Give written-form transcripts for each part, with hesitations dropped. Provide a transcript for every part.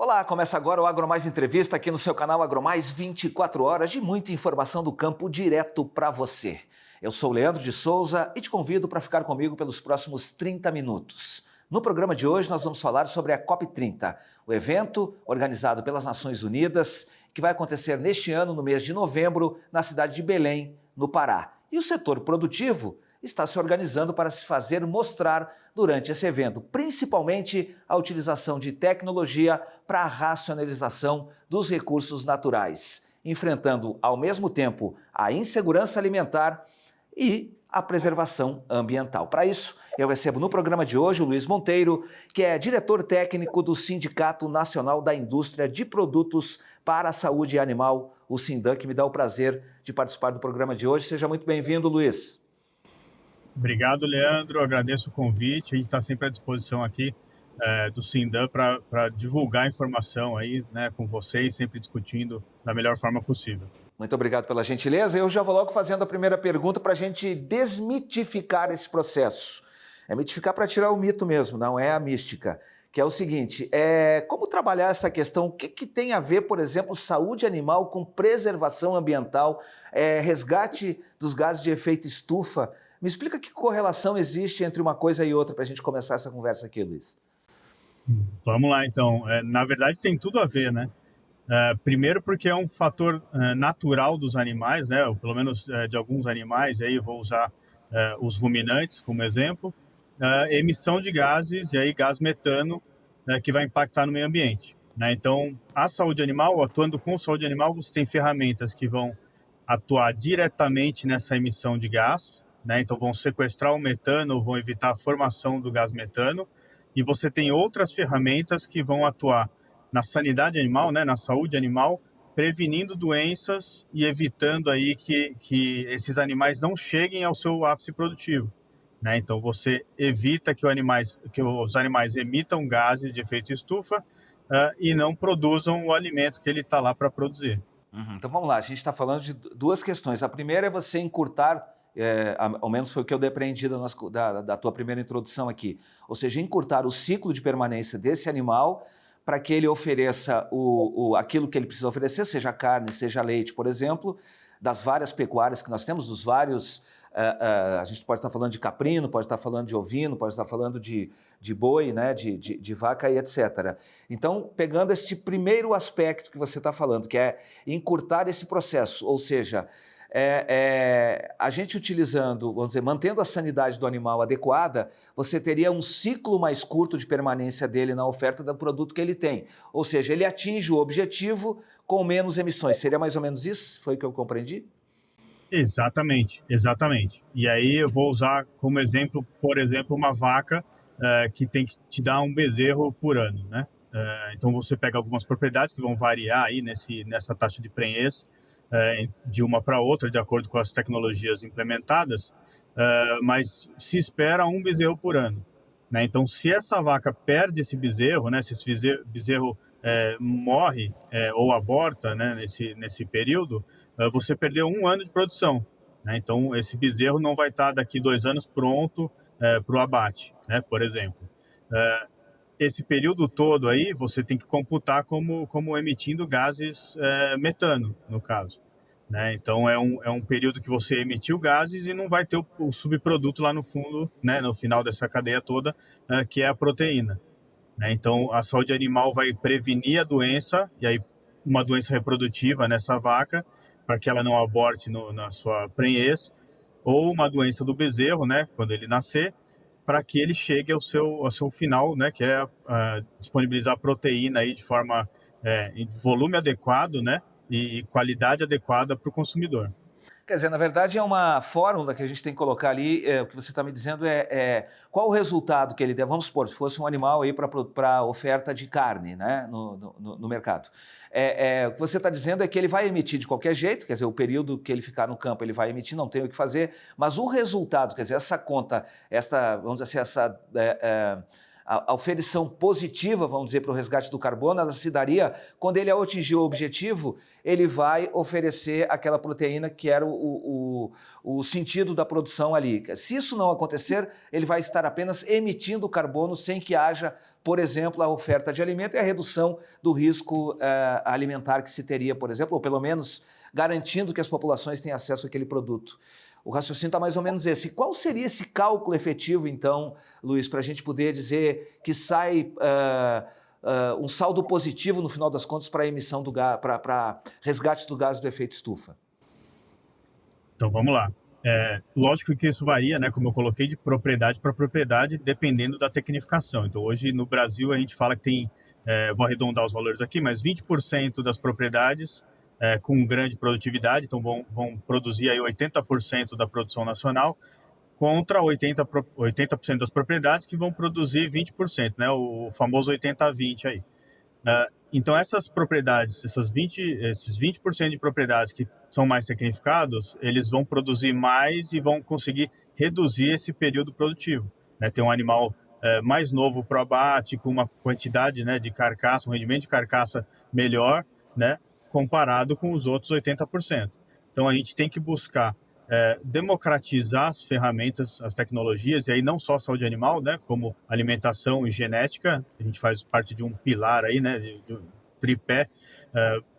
Olá, começa agora o AgroMais Entrevista aqui no seu canal AgroMais 24 horas de muita informação do campo direto para você. Eu sou o Leandro de Souza e te convido para ficar comigo pelos próximos 30 minutos. No programa de hoje nós vamos falar sobre a COP30, o evento organizado pelas Nações Unidas que vai acontecer neste ano, no mês de novembro, na cidade de Belém, no Pará. E o setor produtivo está se organizando para se fazer mostrar durante esse evento, principalmente a utilização de tecnologia para a racionalização dos recursos naturais, enfrentando ao mesmo tempo a insegurança alimentar e a preservação ambiental. Para isso, eu recebo no programa de hoje o Luiz Monteiro, que é diretor técnico do Sindicato Nacional da Indústria de Produtos para a Saúde Animal, o Sindan, que me dá o prazer de participar do programa de hoje. Seja muito bem-vindo, Luiz. Obrigado, Leandro. Agradeço o convite. A gente está sempre à disposição aqui do Sindan para divulgar informação aí, né, com vocês, sempre discutindo da melhor forma possível. Muito obrigado pela gentileza. Eu já vou logo fazendo a primeira pergunta para a gente desmitificar esse processo. É mitificar para tirar o mito mesmo, não é a mística. Que é o seguinte, como trabalhar essa questão? O que tem a ver, por exemplo, saúde animal com preservação ambiental, resgate dos gases de efeito estufa? Me explica que correlação existe entre uma coisa e outra para a gente começar essa conversa aqui, Luiz. Vamos lá, então. Na verdade, tem tudo a ver, né? Primeiro porque é um fator natural dos animais, né? Ou pelo menos de alguns animais, aí eu vou usar os ruminantes como exemplo, emissão de gases, e aí gás metano, que vai impactar no meio ambiente, né? Então, a saúde animal, atuando com saúde animal, você tem ferramentas que vão atuar diretamente nessa emissão de gás, né? Então vão sequestrar o metano, vão evitar a formação do gás metano, e você tem outras ferramentas que vão atuar na sanidade animal, né, na saúde animal, prevenindo doenças e evitando aí que esses animais não cheguem ao seu ápice produtivo, né? Então você evita que os animais emitam gases de efeito estufa e não produzam o alimento que ele está lá para produzir. Então vamos lá, a gente está falando de duas questões. A primeira é você encurtar, ao menos foi o que eu depreendi da tua primeira introdução aqui, ou seja, encurtar o ciclo de permanência desse animal para que ele ofereça aquilo que ele precisa oferecer, seja carne, seja leite, por exemplo, das várias pecuárias que nós temos, dos vários... a gente pode estar falando de caprino, pode estar falando de ovino, pode estar falando de boi, né, de vaca e etc. Então, pegando esse primeiro aspecto que você está falando, que é encurtar esse processo, ou seja, a gente utilizando, vamos dizer, mantendo a sanidade do animal adequada, você teria um ciclo mais curto de permanência dele na oferta do produto que ele tem. Ou seja, ele atinge o objetivo com menos emissões. Seria mais ou menos isso? Foi o que eu compreendi? Exatamente, exatamente. E aí eu vou usar como exemplo, por exemplo, uma vaca que tem que te dar um bezerro por ano, né? Então você pega algumas propriedades que vão variar aí nessa taxa de prenhez de uma para outra, de acordo com as tecnologias implementadas, mas se espera um bezerro por ano, né? Então se essa vaca perde esse bezerro, né? Se esse bezerro morre ou aborta, né, nesse período, você perdeu um ano de produção, né? Então esse bezerro não vai estar daqui 2 anos pronto para o abate, né, por exemplo. Esse período todo aí você tem que computar como emitindo gases metano, no caso, né? Então é um período que você emitiu gases e não vai ter o subproduto lá no fundo, né, no final dessa cadeia toda, que é a proteína, né? Então a saúde animal vai prevenir a doença, e aí uma doença reprodutiva nessa vaca, para que ela não aborte na sua prenhez, ou uma doença do bezerro, né, quando ele nascer, para que ele chegue ao seu final, né, que é disponibilizar proteína aí de forma em volume adequado, né, e qualidade adequada para o consumidor. Quer dizer, na verdade é uma fórmula que a gente tem que colocar ali, o que você está me dizendo qual o resultado que ele der, vamos supor, se fosse um animal aí para oferta de carne, né, no mercado. O que você está dizendo é que ele vai emitir de qualquer jeito, quer dizer, o período que ele ficar no campo ele vai emitir, não tem o que fazer, mas o resultado, quer dizer, essa conta, vamos dizer assim, a oferição positiva, vamos dizer, para o resgate do carbono, ela se daria quando ele, ao atingir o objetivo, ele vai oferecer aquela proteína que era o sentido da produção ali. Se isso não acontecer, ele vai estar apenas emitindo carbono sem que haja por exemplo, a oferta de alimento e a redução do risco alimentar que se teria, por exemplo, ou pelo menos garantindo que as populações tenham acesso àquele produto. O raciocínio está mais ou menos esse. Qual seria esse cálculo efetivo, então, Luiz, para a gente poder dizer que sai um saldo positivo, no final das contas, para a emissão do gás, para resgate do gás do efeito estufa? Então, vamos lá. Lógico que isso varia, né, como eu coloquei, de propriedade para propriedade, dependendo da tecnificação. Então, hoje no Brasil, a gente fala que tem, vou arredondar os valores aqui, mas 20% das propriedades com grande produtividade, então vão produzir aí 80% da produção nacional, contra 80% das propriedades que vão produzir 20%, né, o famoso 80-20 aí. Então, essas propriedades, esses 20% de propriedades que são mais tecnificados, eles vão produzir mais e vão conseguir reduzir esse período produtivo. Né? Tem um animal mais novo para o abate, com uma quantidade, né, de carcaça, um rendimento de carcaça melhor, né, comparado com os outros 80%. Então, a gente tem que buscar democratizar as ferramentas, as tecnologias, e aí não só saúde animal, né, como alimentação e genética. A gente faz parte de um pilar aí, né, de um tripé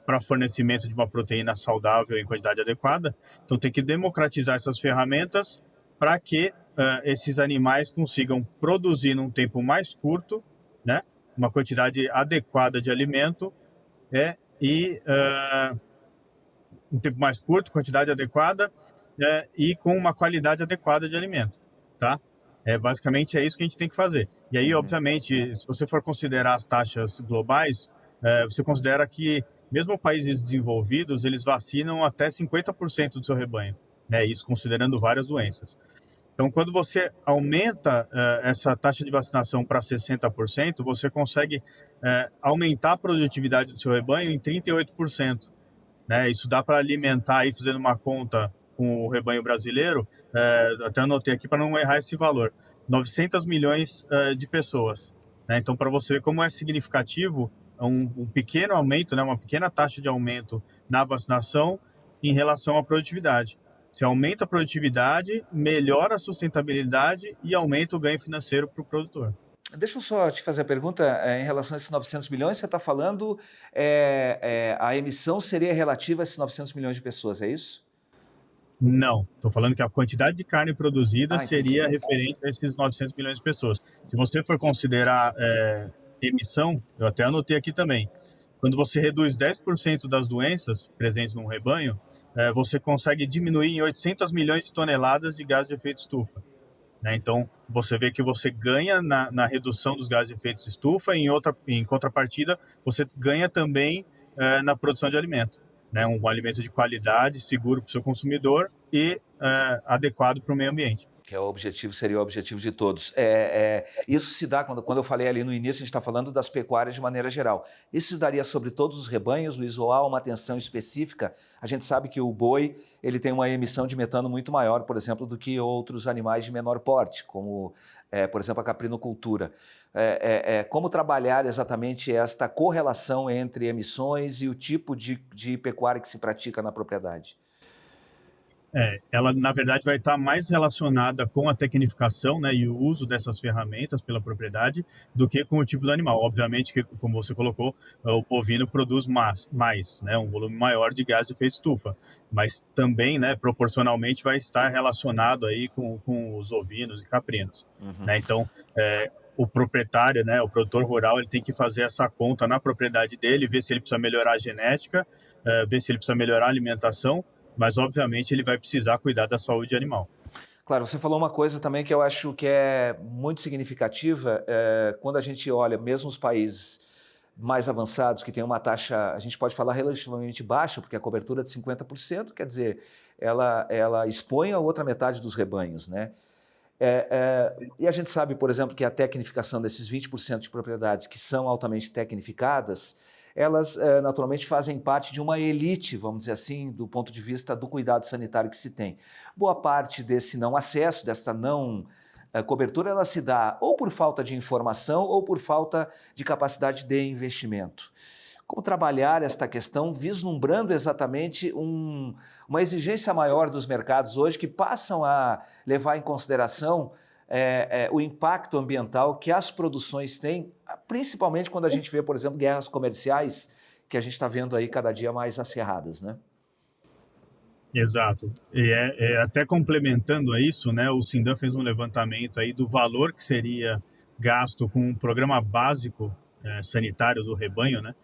para fornecimento de uma proteína saudável em quantidade adequada. Então tem que democratizar essas ferramentas para que esses animais consigam produzir num tempo mais curto, né, uma quantidade adequada de alimento e um tempo mais curto, quantidade adequada, e com uma qualidade adequada de alimento, tá? Basicamente é isso que a gente tem que fazer. E aí, obviamente, se você for considerar as taxas globais, você considera que mesmo países desenvolvidos, eles vacinam até 50% do seu rebanho, né? Isso considerando várias doenças. Então, quando você aumenta essa taxa de vacinação para 60%, você consegue aumentar a produtividade do seu rebanho em 38%. Né? Isso dá para alimentar, aí, fazendo uma conta com o rebanho brasileiro, até anotei aqui para não errar esse valor, 900 milhões de pessoas. Né? Então, para você ver como é significativo um pequeno aumento, né, uma pequena taxa de aumento na vacinação em relação à produtividade. Você aumenta a produtividade, melhora a sustentabilidade e aumenta o ganho financeiro para o produtor. Deixa eu só te fazer a pergunta em relação a esses 900 milhões, você está falando a emissão seria relativa a esses 900 milhões de pessoas, é isso? Não, estou falando que a quantidade de carne produzida seria referente a esses 900 milhões de pessoas. Se você for considerar emissão, eu até anotei aqui também, quando você reduz 10% das doenças presentes no rebanho, você consegue diminuir em 800 milhões de toneladas de gás de efeito estufa. Né? Então, você vê que você ganha na redução dos gases de efeito estufa e em contrapartida, você ganha também na produção de alimento. Né? Um alimento de qualidade, seguro para o seu consumidor e adequado para o meio ambiente. Que é o objetivo, seria o objetivo de todos. Isso se dá, quando eu falei ali no início, a gente está falando das pecuárias de maneira geral. Isso se daria sobre todos os rebanhos, Luiz, ou há uma atenção específica? A gente sabe que o boi ele tem uma emissão de metano muito maior, por exemplo, do que outros animais de menor porte, como, por exemplo, a caprinocultura. Como trabalhar exatamente esta correlação entre emissões e o tipo de pecuária que se pratica na propriedade? Ela, na verdade, vai estar mais relacionada com a tecnificação, né, e o uso dessas ferramentas pela propriedade do que com o tipo do animal. Obviamente que, como você colocou, o bovino produz mais, né, um volume maior de gás de efeito estufa, mas também, né, proporcionalmente vai estar relacionado aí com os ovinos e caprinos. Né? Então, o proprietário, né, o produtor rural, ele tem que fazer essa conta na propriedade dele, ver se ele precisa melhorar a genética, ver se ele precisa melhorar a alimentação, mas obviamente ele vai precisar cuidar da saúde animal. Claro, você falou uma coisa também que eu acho que é muito significativa, quando a gente olha mesmo os países mais avançados, que têm uma taxa, a gente pode falar relativamente baixa, porque a cobertura é de 50%, quer dizer, ela expõe a outra metade dos rebanhos, né? E a gente sabe, por exemplo, que a tecnificação desses 20% de propriedades que são altamente tecnificadas, elas naturalmente fazem parte de uma elite, vamos dizer assim, do ponto de vista do cuidado sanitário que se tem. Boa parte desse não acesso, dessa não cobertura, ela se dá ou por falta de informação ou por falta de capacidade de investimento. Como trabalhar esta questão vislumbrando exatamente uma exigência maior dos mercados hoje que passam a levar em consideração o impacto ambiental que as produções têm, principalmente quando a gente vê, por exemplo, guerras comerciais, que a gente está vendo aí cada dia mais acirradas, né? Exato. E até complementando a isso, né, o Sindan fez um levantamento aí do valor que seria gasto com um programa básico sanitário do rebanho, né,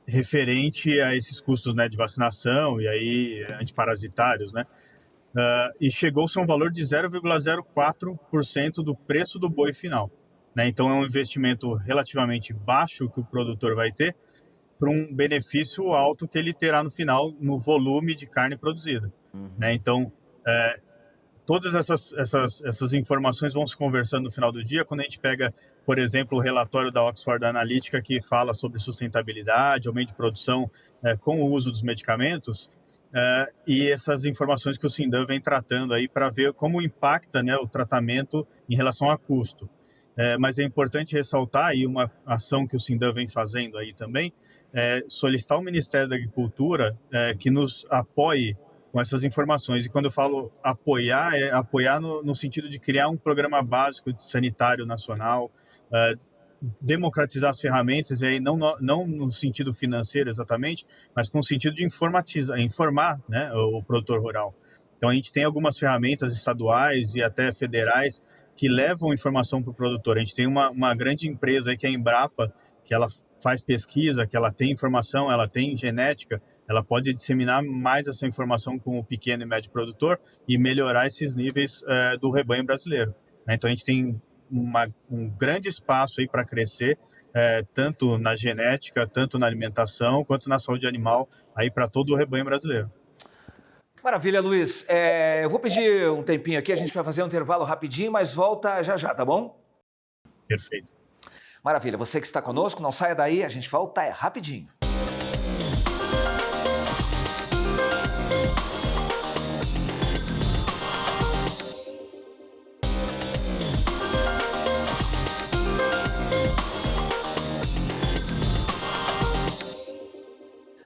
referente a esses custos, né, de vacinação e aí antiparasitários, né, e chegou-se a um valor de 0,04% do preço do boi final, né. Então é um investimento relativamente baixo que o produtor vai ter para um benefício alto que ele terá no final no volume de carne produzida, né? Então, todas essas informações vão se conversando no final do dia. Quando a gente pega, por exemplo, o relatório da Oxford Analytica que fala sobre sustentabilidade, aumento de produção com o uso dos medicamentos, e essas informações que o Sindan vem tratando aí para ver como impacta, né, o tratamento em relação a custo. Mas é importante ressaltar aí uma ação que o Sindan vem fazendo aí também, solicitar ao Ministério da Agricultura que nos apoie com essas informações. E quando eu falo apoiar, é apoiar no sentido de criar um programa básico sanitário nacional, democratizar as ferramentas, e aí não no sentido financeiro exatamente, mas com o sentido de informar, né, o produtor rural. Então a gente tem algumas ferramentas estaduais e até federais que levam informação para o produtor. A gente tem uma grande empresa aí, que é a Embrapa, que ela faz pesquisa, que ela tem informação, ela tem genética, ela pode disseminar mais essa informação com o pequeno e médio produtor e melhorar esses níveis do rebanho brasileiro. Então a gente tem um grande espaço aí para crescer, tanto na genética, tanto na alimentação, quanto na saúde animal, aí para todo o rebanho brasileiro. Maravilha, Luiz. Eu vou pedir um tempinho aqui, a gente vai fazer um intervalo rapidinho, mas volta já já, tá bom? Perfeito. Maravilha. Você que está conosco, não saia daí, a gente volta rapidinho.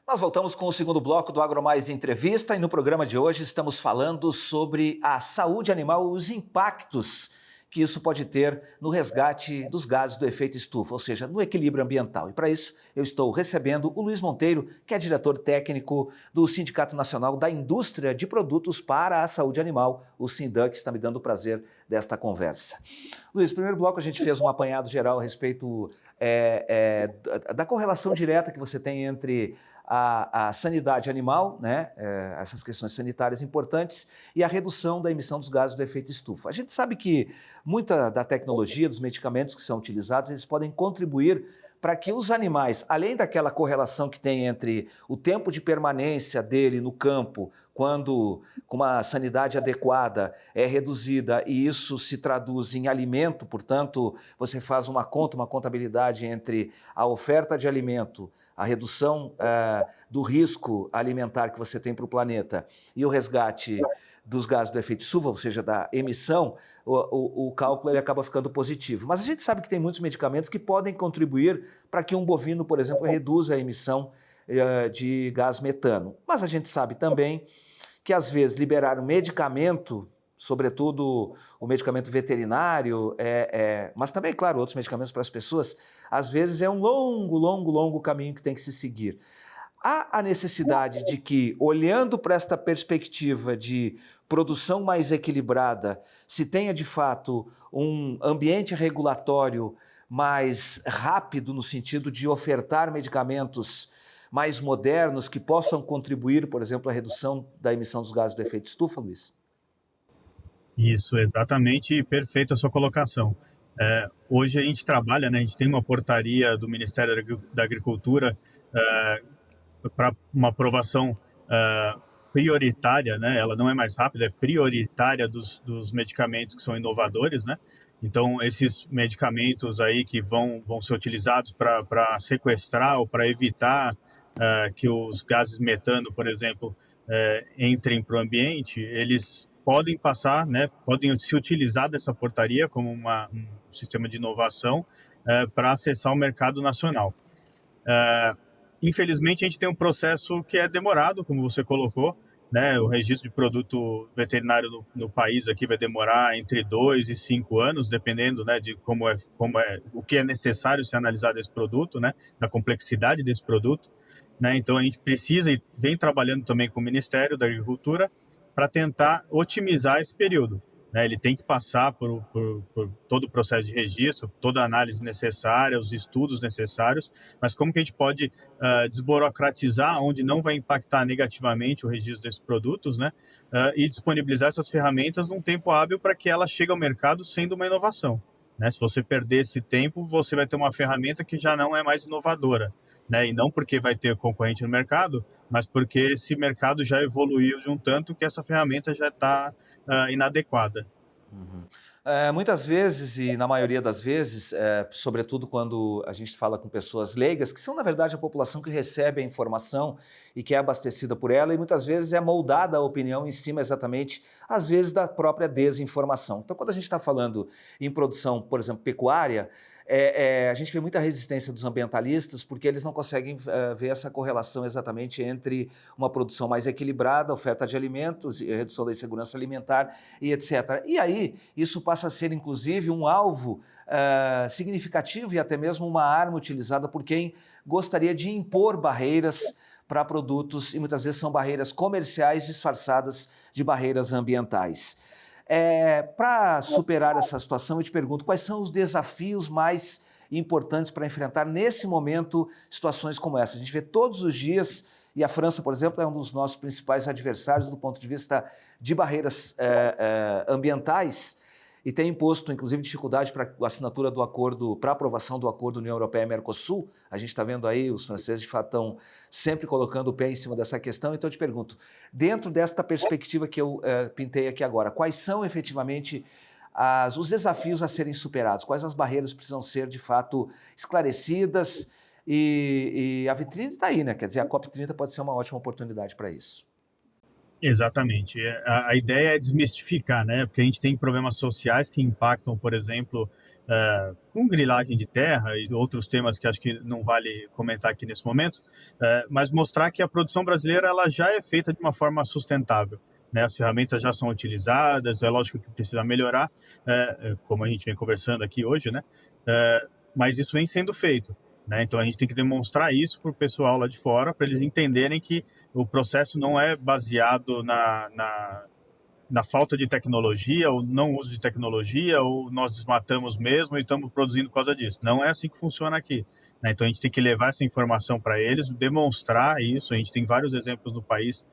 Nós voltamos com o segundo bloco do AgroMais Entrevista e no programa de hoje estamos falando sobre a saúde animal, os impactos que isso pode ter no resgate dos gases do efeito estufa, ou seja, no equilíbrio ambiental. E para isso eu estou recebendo o Luiz Monteiro, que é diretor técnico do Sindicato Nacional da Indústria de Produtos para a Saúde Animal, o Sindan, que está me dando o prazer desta conversa. Luiz, no primeiro bloco a gente fez um apanhado geral a respeito da correlação direta que você tem entre a sanidade animal, né, essas questões sanitárias importantes, e a redução da emissão dos gases do efeito estufa. A gente sabe que muita da tecnologia, dos medicamentos que são utilizados, eles podem contribuir para que os animais, além daquela correlação que tem entre o tempo de permanência dele no campo, quando com uma sanidade adequada é reduzida e isso se traduz em alimento, portanto, você faz uma conta, uma contabilidade entre a oferta de alimento, a redução do risco alimentar que você tem para o planeta e o resgate dos gases do efeito estufa, ou seja, da emissão, o cálculo ele acaba ficando positivo. Mas a gente sabe que tem muitos medicamentos que podem contribuir para que um bovino, por exemplo, reduza a emissão de gás metano. Mas a gente sabe também que, às vezes, liberar um medicamento, sobretudo o medicamento veterinário, mas também, claro, outros medicamentos para as pessoas, às vezes é um longo caminho que tem que se seguir. Há a necessidade de que, olhando para esta perspectiva de produção mais equilibrada, se tenha de fato um ambiente regulatório mais rápido no sentido de ofertar medicamentos mais modernos que possam contribuir, por exemplo, à redução da emissão dos gases do efeito estufa, Luiz? Isso, exatamente, perfeita a sua colocação. Hoje a gente trabalha, né, a gente tem uma portaria do Ministério da Agricultura para uma aprovação prioritária, né? Ela não é mais rápida, é prioritária dos medicamentos que são inovadores, né? Então, esses medicamentos aí que vão ser utilizados para sequestrar ou para evitar que os gases metano, por exemplo, entrem para o ambiente, eles podem passar, né? Podem se utilizar dessa portaria como um sistema de inovação para acessar o mercado nacional. Infelizmente, a gente tem um processo que é demorado, como você colocou, né? O registro de produto veterinário no país aqui vai demorar entre 2 e 5 anos, dependendo, né, de o que é necessário se analisar desse produto, né, da complexidade desse produto, né? Então a gente precisa e vem trabalhando também com o Ministério da Agricultura para tentar otimizar esse período, né? Ele tem que passar por todo o processo de registro, toda a análise necessária, os estudos necessários, mas como que a gente pode desburocratizar, onde não vai impactar negativamente o registro desses produtos, né? E disponibilizar essas ferramentas num tempo hábil para que ela chegue ao mercado sendo uma inovação, né? Se você perder esse tempo, você vai ter uma ferramenta que já não é mais inovadora, né? E não porque vai ter concorrente no mercado, mas porque esse mercado já evoluiu de um tanto que essa ferramenta já está inadequada. Uhum. Muitas vezes, e na maioria das vezes, sobretudo quando a gente fala com pessoas leigas, que são na verdade a população que recebe a informação e que é abastecida por ela, e muitas vezes é moldada a opinião em cima exatamente, às vezes, da própria desinformação. Então, quando a gente está falando em produção, por exemplo, pecuária, a gente vê muita resistência dos ambientalistas porque eles não conseguem ver essa correlação exatamente entre uma produção mais equilibrada, oferta de alimentos, redução da insegurança alimentar e etc. E aí, isso passa a ser, inclusive, um alvo significativo e até mesmo uma arma utilizada por quem gostaria de impor barreiras para produtos, e muitas vezes são barreiras comerciais disfarçadas de barreiras ambientais. Para superar essa situação, eu te pergunto, quais são os desafios mais importantes para enfrentar nesse momento situações como essa? A gente vê todos os dias, e a França, por exemplo, é um dos nossos principais adversários do ponto de vista de barreiras ambientais, e tem imposto, inclusive, dificuldade para a assinatura do acordo, para a aprovação do acordo União Europeia-Mercosul. A gente está vendo aí, os franceses de fato estão sempre colocando o pé em cima dessa questão. Então eu te pergunto, dentro desta perspectiva que eu pintei aqui agora, quais são efetivamente os desafios a serem superados? Quais as barreiras precisam ser de fato esclarecidas? E a vitrine está aí, né? Quer dizer, a COP30 pode ser uma ótima oportunidade para isso. Exatamente. A ideia é desmistificar, né? Porque a gente tem problemas sociais que impactam, por exemplo, com grilagem de terra e outros temas que acho que não vale comentar aqui nesse momento, mas mostrar que a produção brasileira ela já é feita de uma forma sustentável, né? As ferramentas já são utilizadas, é lógico que precisa melhorar, como a gente vem conversando aqui hoje, né? Mas isso vem sendo feito, né? Então a gente tem que demonstrar isso para o pessoal lá de fora, para eles entenderem que o processo não é baseado na falta de tecnologia, ou não uso de tecnologia, ou nós desmatamos mesmo e estamos produzindo por causa disso. Não é assim que funciona aqui, né? Então a gente tem que levar essa informação para eles, demonstrar isso. A gente tem vários exemplos no país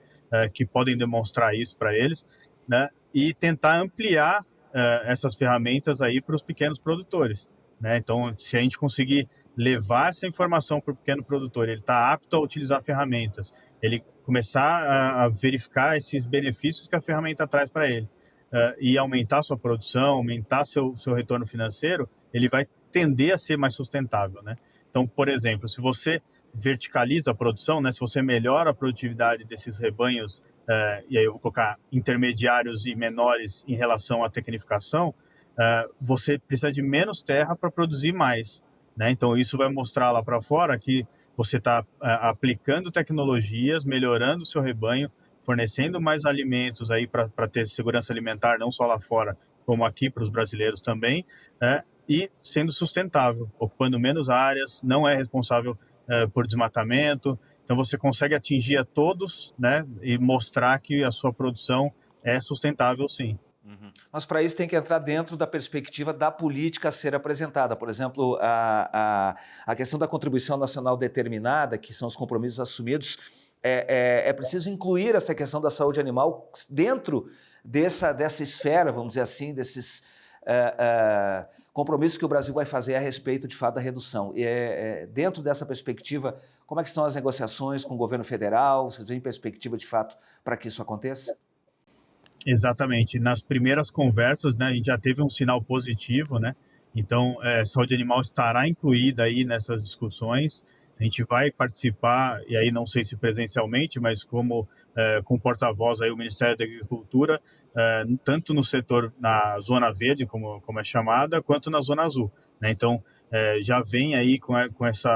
que podem demonstrar isso para eles, né? E tentar ampliar essas ferramentas aí para os pequenos produtores, né? Então, se a gente conseguir levar essa informação para o pequeno produtor, ele está apto a utilizar ferramentas, ele começar a verificar esses benefícios que a ferramenta traz para ele, e aumentar sua produção, aumentar seu retorno financeiro, ele vai tender a ser mais sustentável, né? Então, por exemplo, se você verticaliza a produção, né, se você melhora a produtividade desses rebanhos, e aí eu vou colocar intermediários e menores em relação à tecnificação, você precisa de menos terra para produzir mais, né? Então, isso vai mostrar lá para fora que você está aplicando tecnologias, melhorando o seu rebanho, fornecendo mais alimentos aí para ter segurança alimentar, não só lá fora, como aqui para os brasileiros também, e sendo sustentável, ocupando menos áreas, não é responsável por desmatamento. Então, você consegue atingir a todos, né, e mostrar que a sua produção é sustentável, sim. Uhum. Mas para isso tem que entrar dentro da perspectiva da política a ser apresentada. Por exemplo, a questão da contribuição nacional determinada, que são os compromissos assumidos, é preciso incluir essa questão da saúde animal dentro dessa esfera, vamos dizer assim, desses compromissos que o Brasil vai fazer a respeito, de fato, da redução. E dentro dessa perspectiva, como é que estão as negociações com o governo federal? Vocês veem perspectiva, de fato, para que isso aconteça? Exatamente. Nas primeiras conversas, né, a gente já teve um sinal positivo, né? Então, saúde animal estará incluída aí nessas discussões. A gente vai participar, e aí não sei se presencialmente, mas como com porta-voz aí o Ministério da Agricultura, tanto no setor, na Zona Verde, como é chamada, quanto na Zona Azul, né? Então, já vem aí com esse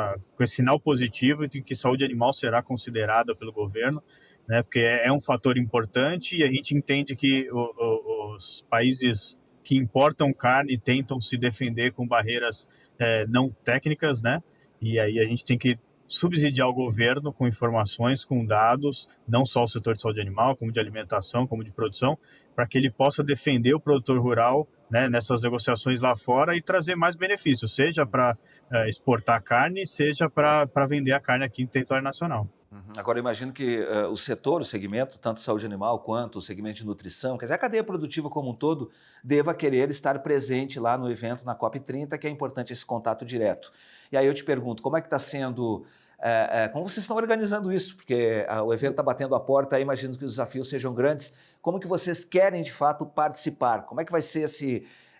sinal positivo de que saúde animal será considerada pelo governo. né? Porque é um fator importante e a gente entende que os países que importam carne tentam se defender com barreiras não técnicas, né? E aí a gente tem que subsidiar o governo com informações, com dados, não só o setor de saúde animal, como de alimentação, como de produção, para que ele possa defender o produtor rural, né, nessas negociações lá fora e trazer mais benefícios, seja para exportar carne, seja para vender a carne aqui no território nacional. Agora, eu imagino que o setor, o segmento, tanto saúde animal quanto o segmento de nutrição, quer dizer, a cadeia produtiva como um todo, deva querer estar presente lá no evento, na COP30, que é importante esse contato direto. E aí eu te pergunto, como é que está sendo, como vocês estão organizando isso? Porque o evento está batendo a porta, aí imagino que os desafios sejam grandes. Como que vocês querem, de fato, participar? Como é que vai ser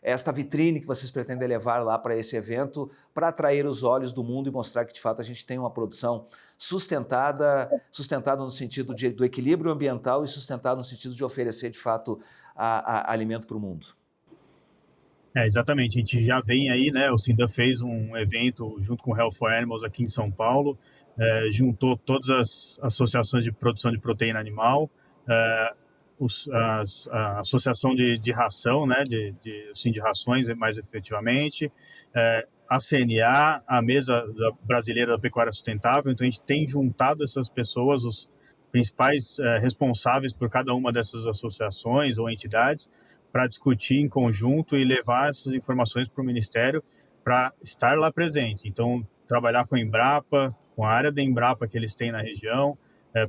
esta vitrine que vocês pretendem levar lá para esse evento, para atrair os olhos do mundo e mostrar que, de fato, a gente tem uma produção sustentada no sentido do equilíbrio ambiental e sustentada no sentido de oferecer, de fato, alimento para o mundo? Exatamente, a gente já vem aí, né? O Sindan fez um evento junto com o Health for Animals aqui em São Paulo, juntou todas as associações de produção de proteína animal, a associação de ração, né? De rações, mais efetivamente, a CNA, a Mesa Brasileira da Pecuária Sustentável. Então a gente tem juntado essas pessoas, os principais responsáveis por cada uma dessas associações ou entidades, para discutir em conjunto e levar essas informações para o Ministério para estar lá presente. Então, trabalhar com a Embrapa, com a área da Embrapa que eles têm na região,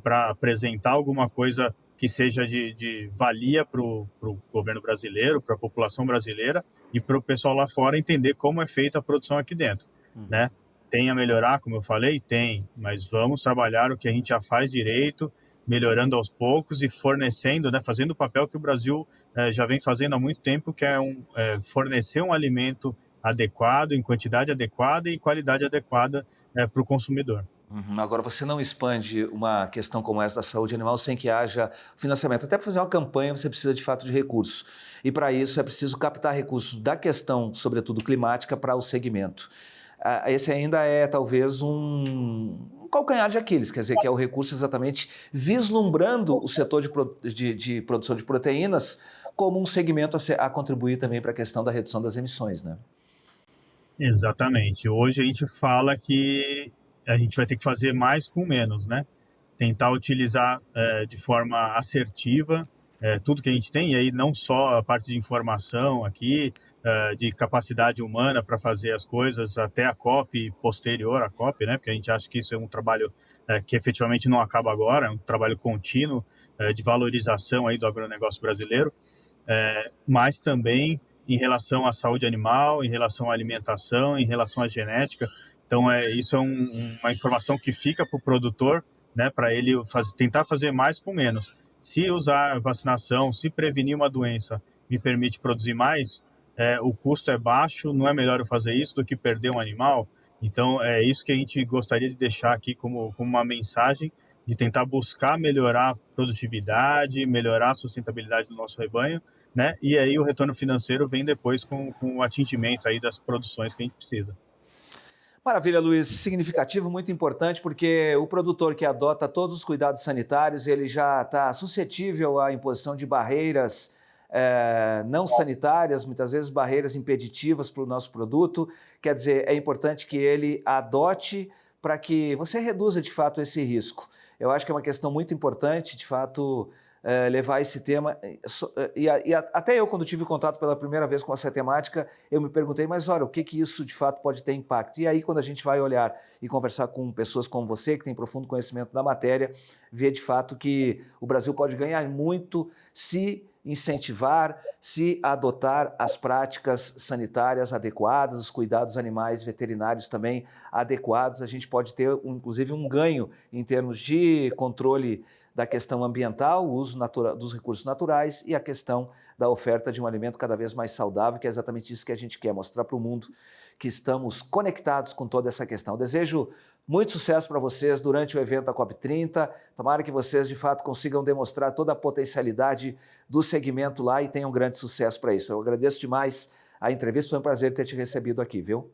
para apresentar alguma coisa que seja de valia para o governo brasileiro, para a população brasileira e para o pessoal lá fora entender como é feita a produção aqui dentro, né? Tem a melhorar, como eu falei? Tem, mas vamos trabalhar o que a gente já faz direito, melhorando aos poucos e fornecendo, né, fazendo o papel que o Brasil já vem fazendo há muito tempo, que é fornecer um alimento adequado, em quantidade adequada e qualidade adequada para o consumidor. Agora, você não expande uma questão como essa da saúde animal sem que haja financiamento. Até para fazer uma campanha você precisa de fato de recursos. E para isso é preciso captar recursos da questão, sobretudo climática, para o segmento. Esse ainda é talvez um calcanhar de Aquiles, quer dizer, que é o recurso exatamente vislumbrando o setor de produção de proteínas como um segmento a contribuir também para a questão da redução das emissões, né? Exatamente. Hoje a gente fala que a gente vai ter que fazer mais com menos, né? Tentar utilizar de forma assertiva tudo que a gente tem, e aí não só a parte de informação aqui, de capacidade humana para fazer as coisas até a COP e posterior à COP, né? Porque a gente acha que isso é um trabalho que efetivamente não acaba agora, é um trabalho contínuo de valorização aí do agronegócio brasileiro, mas também em relação à saúde animal, em relação à alimentação, em relação à genética. Então, isso é uma informação que fica para o produtor, né, para ele tentar fazer mais com menos. Se usar vacinação, se prevenir uma doença me permite produzir mais, o custo é baixo, não é melhor eu fazer isso do que perder um animal? Então, é isso que a gente gostaria de deixar aqui como uma mensagem, de tentar buscar melhorar a produtividade, melhorar a sustentabilidade do nosso rebanho, né? E aí o retorno financeiro vem depois com o atingimento aí das produções que a gente precisa. Maravilha, Luiz. Significativo, muito importante, porque o produtor que adota todos os cuidados sanitários, ele já está suscetível à imposição de barreiras não sanitárias, muitas vezes barreiras impeditivas para o nosso produto. Quer dizer, é importante que ele adote para que você reduza, de fato, esse risco. Eu acho que é uma questão muito importante, de fato, levar esse tema. E até eu, quando tive contato pela primeira vez com essa temática, eu me perguntei, mas olha, o que isso de fato pode ter impacto? E aí, quando a gente vai olhar e conversar com pessoas como você, que tem profundo conhecimento da matéria, vê de fato que o Brasil pode ganhar muito se incentivar, se adotar as práticas sanitárias adequadas, os cuidados animais veterinários também adequados. A gente pode ter, inclusive, um ganho em termos de controle da questão ambiental, o uso dos recursos naturais e a questão da oferta de um alimento cada vez mais saudável, que é exatamente isso que a gente quer, mostrar para o mundo que estamos conectados com toda essa questão. Eu desejo muito sucesso para vocês durante o evento da COP30, tomara que vocês de fato consigam demonstrar toda a potencialidade do segmento lá e tenham grande sucesso para isso. Eu agradeço demais a entrevista, foi um prazer ter te recebido aqui, viu?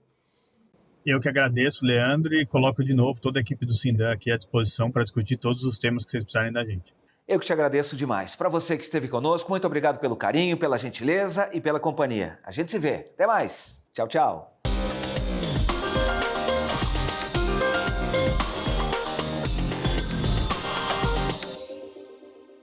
Eu que agradeço, Leandro, e coloco de novo toda a equipe do Sindan aqui à disposição para discutir todos os temas que vocês precisarem da gente. Eu que te agradeço demais. Para você que esteve conosco, muito obrigado pelo carinho, pela gentileza e pela companhia. A gente se vê. Até mais. Tchau, tchau.